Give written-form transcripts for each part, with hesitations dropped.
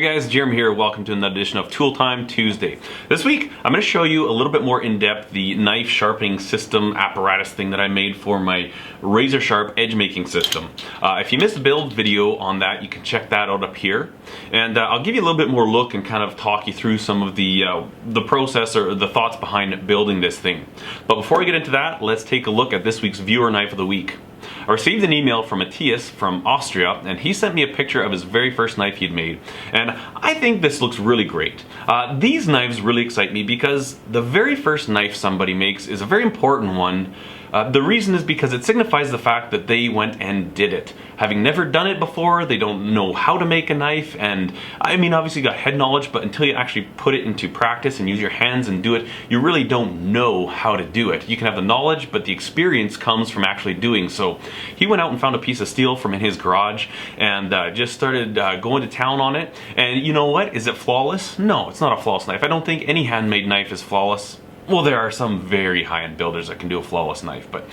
Hey guys, Jeremy here. Welcome to another edition of Tool Time Tuesday. This week, I'm going to show you a little bit more in depth the knife sharpening system apparatus thing that I made for my razor sharp edge making system. If you missed the build video on that, you can check that out up here. And I'll give you a little bit more look and kind of talk you through some of the process or the thoughts behind building this thing. But before we get into that, let's take a look at this week's viewer knife of the week. I received an email from Matthias from Austria, and he sent me a picture of his very first knife he'd made, and I think this looks really great. These knives really excite me because the very first knife somebody makes is a very important one. The reason is because it signifies the fact that they went and did it. Having never done it before, they don't know how to make a knife, and I mean obviously you got head knowledge, but until you actually put it into practice and use your hands and do it, you really don't know how to do it. You can have the knowledge, but the experience comes from actually doing. So he went out and found a piece of steel from in his garage and just started going to town on it. And you know what? Is it flawless? No, it's not a flawless knife. I don't think any handmade knife is flawless. Well, there are some very high-end builders that can do a flawless knife, but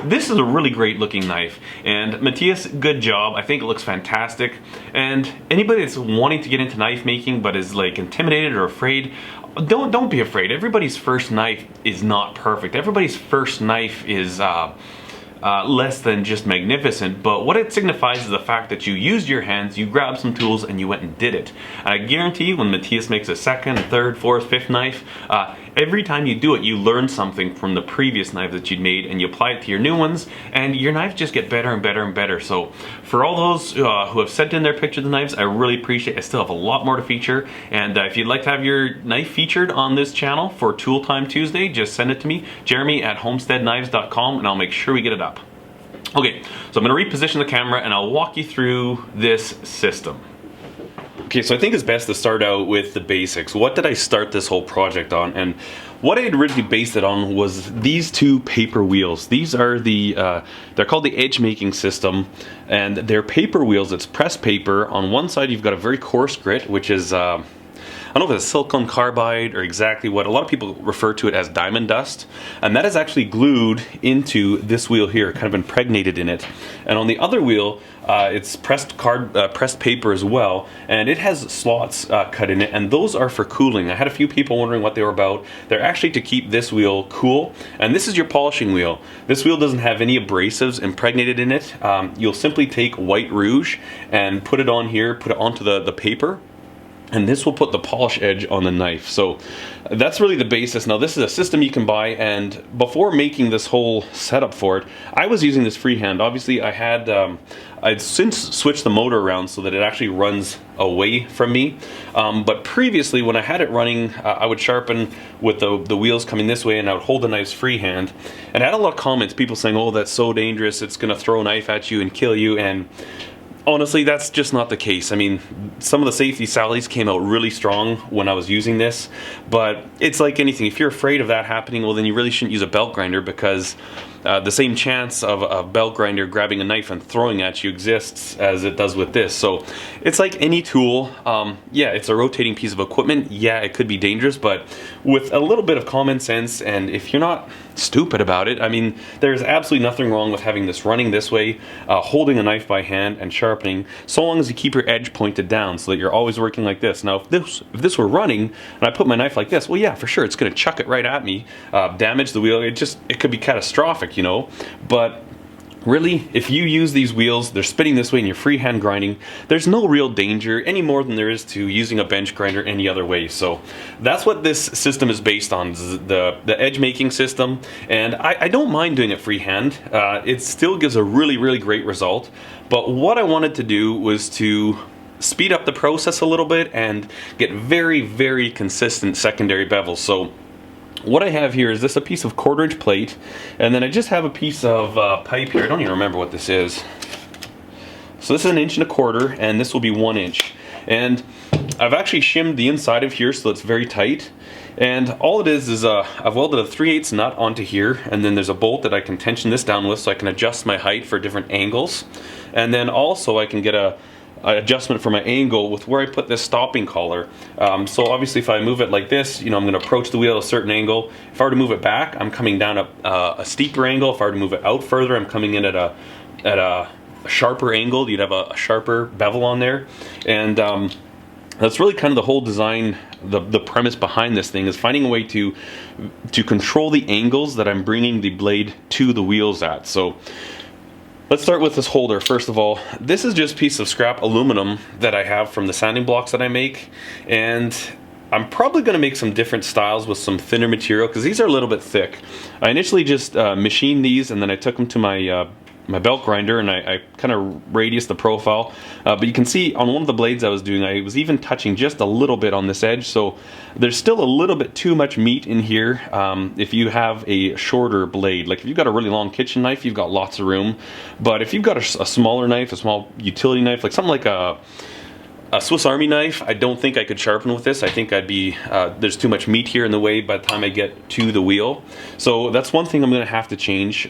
this is a really great looking knife. And Matthias, good job. I think it looks fantastic. And anybody that's wanting to get into knife making but is like intimidated or afraid, don't be afraid. Everybody's first knife is not perfect. Everybody's first knife is less than just magnificent, but what it signifies is the fact that you used your hands, you grabbed some tools, and you went and did it. And I guarantee you, when Matthias makes a second, third, fourth, fifth knife, every time you do it, you learn something from the previous knife that you'd made, and you apply it to your new ones, and your knives just get better and better and better. So for all those who have sent in their picture of the knives, I really appreciate it. I still have a lot more to feature, and if you'd like to have your knife featured on this channel for Tool Time Tuesday, just send it to me, jeremy@homesteadknives.com, and I'll make sure we get it up. Okay, so I'm going to reposition the camera and I'll walk you through this system. Okay, so I think it's best to start out with the basics. What did I start this whole project on? And what I had originally based it on was these two paper wheels. These are the, they're called the edge making system, and they're paper wheels. It's pressed paper. On one side you've got a very coarse grit, which is I don't know if it's silicon carbide or exactly what. A lot of people refer to it as diamond dust, and that is actually glued into this wheel here, kind of impregnated in it. And on the other wheel, it's pressed paper as well, and it has slots cut in it, and those are for cooling. I had a few people wondering what they were about. They're actually to keep this wheel cool, and this is your polishing wheel. This wheel doesn't have any abrasives impregnated in it. You'll simply take white rouge and put it on here, put it onto the paper, and this will put the polish edge on the knife. So that's really the basis. Now this is a system you can buy, and before making this whole setup for it, I was using this freehand. Obviously I had, I'd since switched the motor around so that it actually runs away from me. But previously when I had it running, I would sharpen with the wheels coming this way, and I would hold the knives freehand. And I had a lot of comments, people saying, oh, that's so dangerous, it's gonna throw a knife at you and kill you. And honestly, that's just not the case. I mean, some of the safety sallies came out really strong when I was using this, but it's like anything. If you're afraid of that happening, well, then you really shouldn't use a belt grinder, because the same chance of a belt grinder grabbing a knife and throwing at you exists as it does with this. So it's like any tool. Yeah, it's a rotating piece of equipment. Yeah, it could be dangerous, but with a little bit of common sense, and if you're not stupid about it, I mean, there's absolutely nothing wrong with having this running this way, holding a knife by hand and sharpening, so long as you keep your edge pointed down so that you're always working like this. Now, if this were running and I put my knife like this, well, yeah, for sure, it's going to chuck it right at me, damage the wheel. It could be catastrophic, you know. But really, if you use these wheels, they're spinning this way and you're freehand grinding, there's no real danger any more than there is to using a bench grinder any other way. So that's what this system is based on, the edge making system. And I don't mind doing it freehand. It still gives a really, really great result. But what I wanted to do was to speed up the process a little bit and get very, very consistent secondary bevels. So what I have here is a piece of 1/4 inch plate, and then I just have a piece of pipe here. I don't even remember what this is. So this is 1.25 inches, and this will be 1 inch. And I've actually shimmed the inside of here so it's very tight. And all it is I've welded a 3/8 nut onto here, and then there's a bolt that I can tension this down with so I can adjust my height for different angles. And then also I can get an adjustment for my angle with where I put this stopping collar. So obviously if I move it like this, you know, I'm going to approach the wheel at a certain angle. If I were to move it back, I'm coming down a steeper angle. If I were to move it out further, I'm coming in at a sharper angle. You'd have a sharper bevel on there. And That's really kind of the whole design, the premise behind this thing is finding a way to control the angles that I'm bringing the blade to the wheels at. So let's start with this holder. First of all, this is just a piece of scrap aluminum that I have from the sanding blocks that I make, and I'm probably going to make some different styles with some thinner material because these are a little bit thick. I initially just machined these, and then I took them to my my belt grinder, and I kind of radiused the profile, but you can see on one of the blades I was doing, I was even touching just a little bit on this edge, so there's still a little bit too much meat in here. If you have a shorter blade, like if you've got a really long kitchen knife, you've got lots of room, but if you've got a smaller knife, a small utility knife, like something like a Swiss Army knife, I don't think I could sharpen with this. I think I'd be, there's too much meat here in the way by the time I get to the wheel. So that's one thing I'm going to have to change.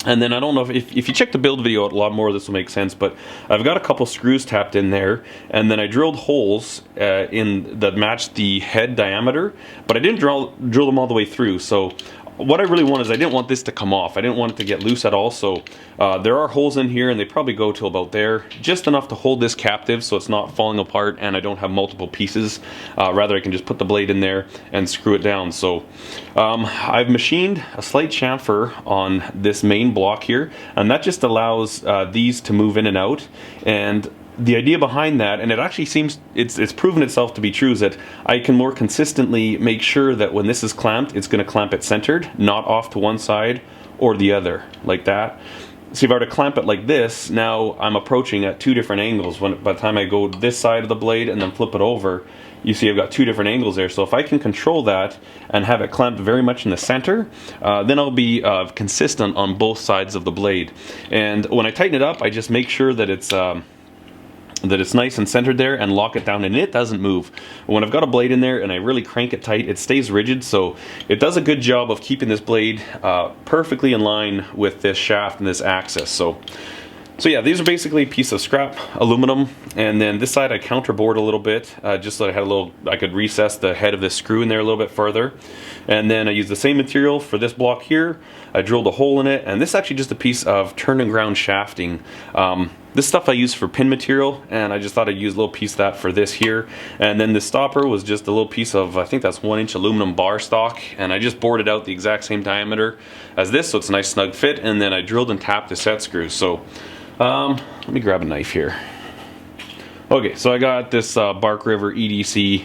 And then I don't know if you check the build video out, a lot more of this will make sense, but I've got a couple screws tapped in there, and then I drilled holes that matched the head diameter, but I didn't drill them all the way through. So what I really want is I didn't want this to come off. I didn't want it to get loose at all, so there are holes in here, and they probably go to about there, just enough to hold this captive so it's not falling apart and I don't have multiple pieces. Rather, I can just put the blade in there and screw it down. So I've machined a slight chamfer on this main block here, and that just allows these to move in and out. And the idea behind that, and it actually seems it's proven itself to be true, is that I can more consistently make sure that when this is clamped, it's going to clamp it centered, not off to one side or the other, like that. So if I were to clamp it like this, now I'm approaching at two different angles. By the time I go this side of the blade and then flip it over, you see I've got two different angles there. So if I can control that and have it clamped very much in the center, then I'll be consistent on both sides of the blade. And when I tighten it up, I just make sure that it's nice and centered there and lock it down, and it doesn't move. When I've got a blade in there and I really crank it tight, it stays rigid, so it does a good job of keeping this blade perfectly in line with this shaft and this axis. So yeah, these are basically a piece of scrap aluminum, and then this side I counterbored a little bit, just so I could recess the head of this screw in there a little bit further. And then I used the same material for this block here. I drilled a hole in it, and this is actually just a piece of turn and ground shafting. This stuff I use for pin material, and I just thought I'd use a little piece of that for this here. And then the stopper was just a little piece of, I think that's 1-inch aluminum bar stock, and I just bored it out the exact same diameter as this, so it's a nice snug fit. And then I drilled and tapped the set screws. So let me grab a knife here. Okay, so I got this Bark River EDC,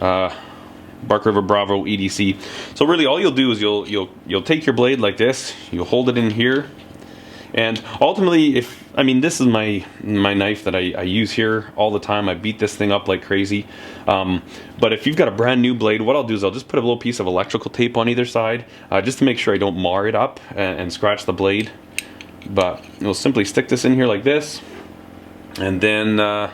Bark River Bravo EDC. So really all you'll do is you'll take your blade like this, you'll hold it in here, and ultimately, this is my knife that I use here all the time. I beat this thing up like crazy. But if you've got a brand new blade, what I'll do is I'll just put a little piece of electrical tape on either side, just to make sure I don't mar it up and scratch the blade. But we'll simply stick this in here like this, and then I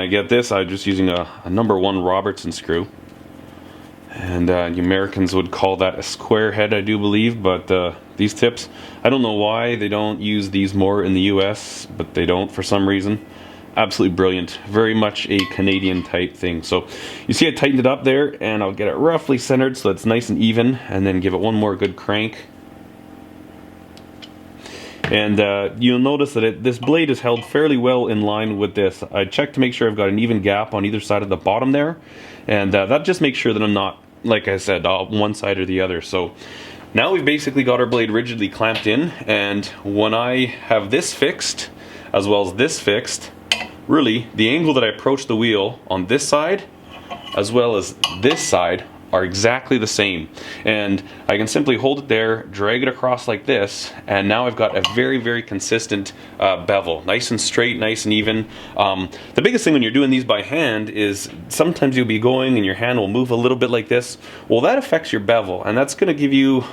get this. I'm just using a number 1 Robertson screw, and the Americans would call that a square head, I do believe. But these tips, I don't know why they don't use these more in the US, but they don't for some reason. Absolutely brilliant. Very much a Canadian type thing. So you see I tightened it up there, and I'll get it roughly centered so it's nice and even, and then give it one more good crank. And you'll notice that this blade is held fairly well in line with this. I checked to make sure I've got an even gap on either side of the bottom there, and that just makes sure that I'm not, like I said, one side or the other. So now we've basically got our blade rigidly clamped in, and when I have this fixed as well as this fixed, really the angle that I approach the wheel on this side as well as this side are exactly the same. And I can simply hold it there, drag it across like this, and now I've got a very, very consistent bevel. Nice and straight, nice and even. The biggest thing when you're doing these by hand is sometimes you'll be going and your hand will move a little bit like this. Well, that affects your bevel, and that's going to give you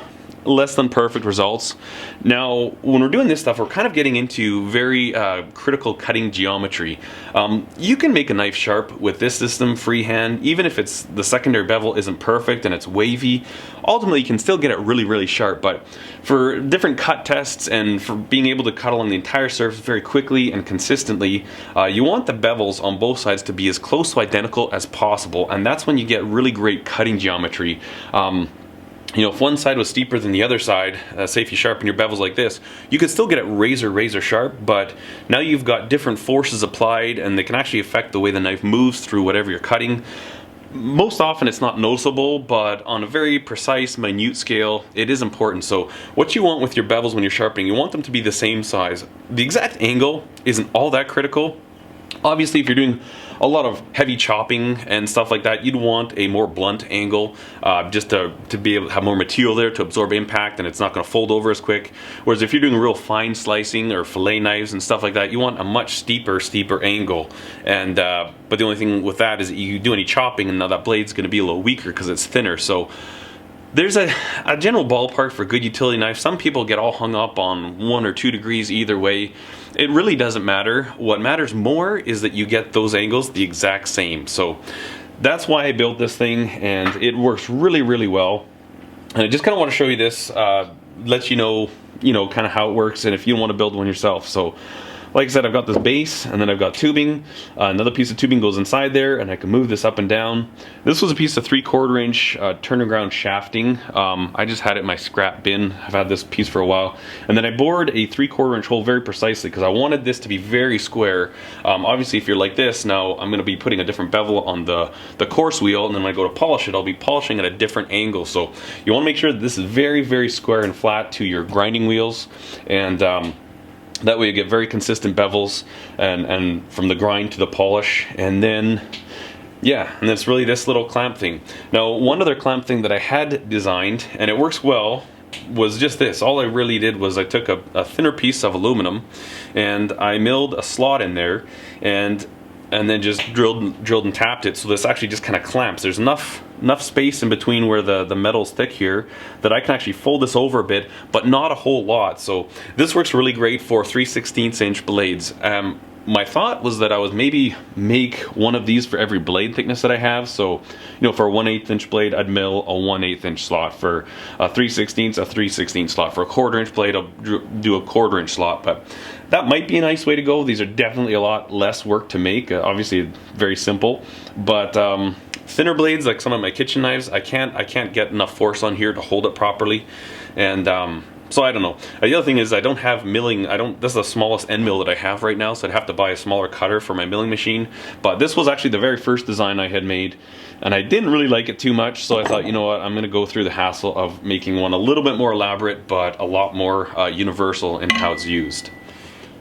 less than perfect results. Now, when we're doing this stuff, we're kind of getting into very critical cutting geometry. You can make a knife sharp with this system freehand, even if the secondary bevel isn't perfect and it's wavy. Ultimately, you can still get it really, really sharp. But for different cut tests and for being able to cut along the entire surface very quickly and consistently, you want the bevels on both sides to be as close to identical as possible, and that's when you get really great cutting geometry. you know, if one side was steeper than the other side, say if you sharpen your bevels like this, you could still get it razor sharp, but now you've got different forces applied and they can actually affect the way the knife moves through whatever you're cutting. Most often it's not noticeable, but on a very precise, minute scale, it is important. So what you want with your bevels when you're sharpening, you want them to be the same size. The exact angle isn't all that critical. Obviously, if you're doing a lot of heavy chopping and stuff like that, you'd want a more blunt angle, just to be able to have more material there to absorb impact, and it's not going to fold over as quick. Whereas if you're doing real fine slicing or fillet knives and stuff like that, you want a much steeper angle. And but the only thing with that is that you do any chopping, and now that blade's going to be a little weaker because it's thinner. So there's a general ballpark for good utility knife. Some people get all hung up on 1 or 2 degrees either way. It really doesn't matter. What matters more is that you get those angles the exact same. So that's why I built this thing, and it works really well. And I just kind of want to show you this, let you know kind of how it works, and if you want to build one yourself. So like I said, I've got this base, and then I've got tubing. Another piece of tubing goes inside there, and I can move this up and down. This was a piece of 3/4 inch turnaround shafting. I just had it in my scrap bin. I've had this piece for a while. And then I bored a 3/4 inch hole very precisely because I wanted this to be very square. Obviously, if you're like this, now I'm going to be putting a different bevel on the coarse wheel, and then when I go to polish it, I'll be polishing at a different angle. So you want to make sure that this is very square and flat to your grinding wheels, and that way you get very consistent bevels and from the grind to the polish. And then and it's really this little clamp thing. Now, one other clamp thing that I had designed, and it works well, was just this. All I really did was I took a thinner piece of aluminum and I milled a slot in there, and then just drilled and tapped it, so this actually just kind of clamps. There's enough space in between where the metal's thick here that I can actually fold this over a bit, but not a whole lot. So this works really great for 3/16 inch blades. My thought was that I would maybe make one of these for every blade thickness that I have. So, you know, for a 1/8 inch blade, I'd mill a 1/8 inch slot. For a 3/16 slot. For a 1/4 inch blade, I'll do a 1/4 inch slot. But that might be a nice way to go. These are definitely a lot less work to make. Obviously, very simple. But thinner blades, like some of my kitchen knives, I can't get enough force on here to hold it properly. And so I don't know. The other thing is I don't have milling. This is the smallest end mill that I have right now, so I'd have to buy a smaller cutter for my milling machine. But this was actually the very first design I had made, and I didn't really like it too much, so I thought, you know what, I'm gonna go through the hassle of making one a little bit more elaborate, but a lot more universal in how it's used.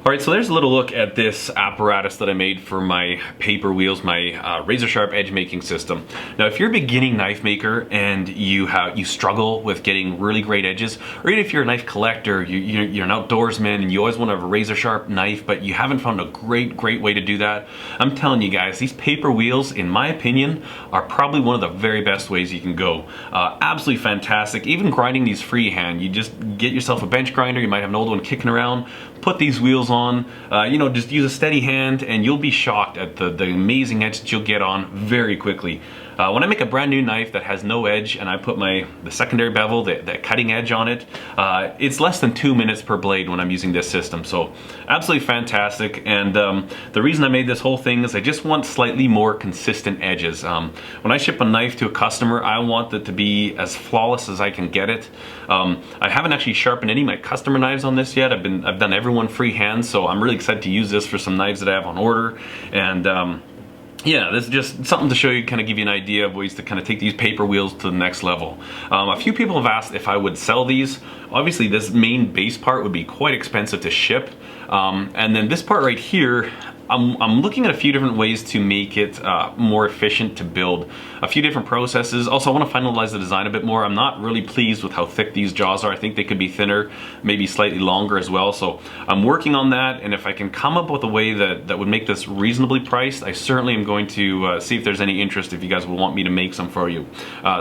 Alright, so there's a little look at this apparatus that I made for my paper wheels, my razor sharp edge making system. Now, if you're a beginning knife maker and you struggle with getting really great edges, or even if you're a knife collector, you're an outdoorsman and you always want to have a razor sharp knife, but you haven't found a great way to do that, I'm telling you guys, these paper wheels, in my opinion, are probably one of the very best ways you can go. Absolutely fantastic. Even grinding these freehand, you just get yourself a bench grinder, you might have an old one kicking around, put these wheels on, just use a steady hand, and you'll be shocked at the amazing edge that you'll get on very quickly. When I make a brand new knife that has no edge and I put the secondary bevel, the cutting edge on it, it's less than 2 minutes per blade when I'm using this system. So absolutely fantastic. And the reason I made this whole thing is I just want slightly more consistent edges. When I ship a knife to a customer, I want it to be as flawless as I can get it. I haven't actually sharpened any of my customer knives on this yet. I've done everyone freehand, so I'm really excited to use this for some knives that I have on order. And yeah, this is just something to show you, kind of give you an idea of ways to kind of take these paper wheels to the next level. A few people have asked if I would sell these. Obviously, this main base part would be quite expensive to ship. And then this part right here, I'm looking at a few different ways to make it more efficient to build. A few different processes. Also, I want to finalize the design a bit more. I'm not really pleased with how thick these jaws are. I think they could be thinner, maybe slightly longer as well. So I'm working on that, and if I can come up with a way that would make this reasonably priced, I certainly am going to see if there's any interest, if you guys would want me to make some for you.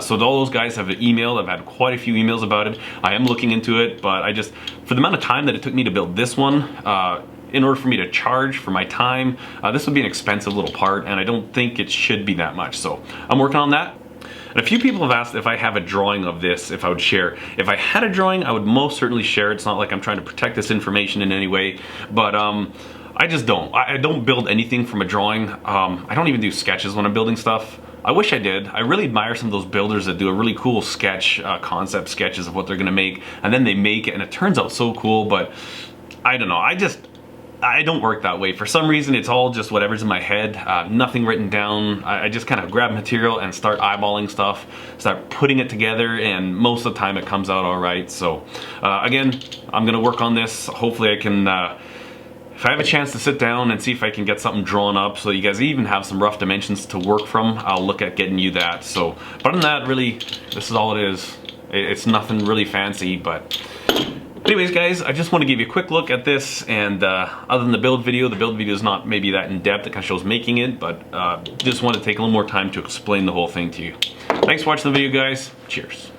So all those guys have emailed. I've had quite a few emails about it. I am looking into it, but for the amount of time that it took me to build this one, in order for me to charge for my time, this would be an expensive little part, and I don't think it should be that much. So I'm working on that. And a few people have asked if I have a drawing of this, if I would share. If I had a drawing, I would most certainly share. It's not like I'm trying to protect this information in any way, but I just don't. I don't build anything from a drawing. I don't even do sketches when I'm building stuff. I wish I did. I really admire some of those builders that do a really cool sketch, concept sketches of what they're gonna make, and then they make it and it turns out so cool, but I don't know, I don't work that way. For some reason, it's all just whatever's in my head, nothing written down. I just kind of grab material and start eyeballing stuff, start putting it together, and most of the time it comes out all right. So again, I'm gonna work on this. Hopefully I can, if I have a chance to sit down and see if I can get something drawn up so you guys even have some rough dimensions to work from, I'll look at getting you that. So, but other than that, really, this is all it is. It's nothing really fancy, but anyways, guys, I just want to give you a quick look at this, and other than the build video is not maybe that in-depth. It kind of shows making it, but just want to take a little more time to explain the whole thing to you. Thanks for watching the video, guys. Cheers.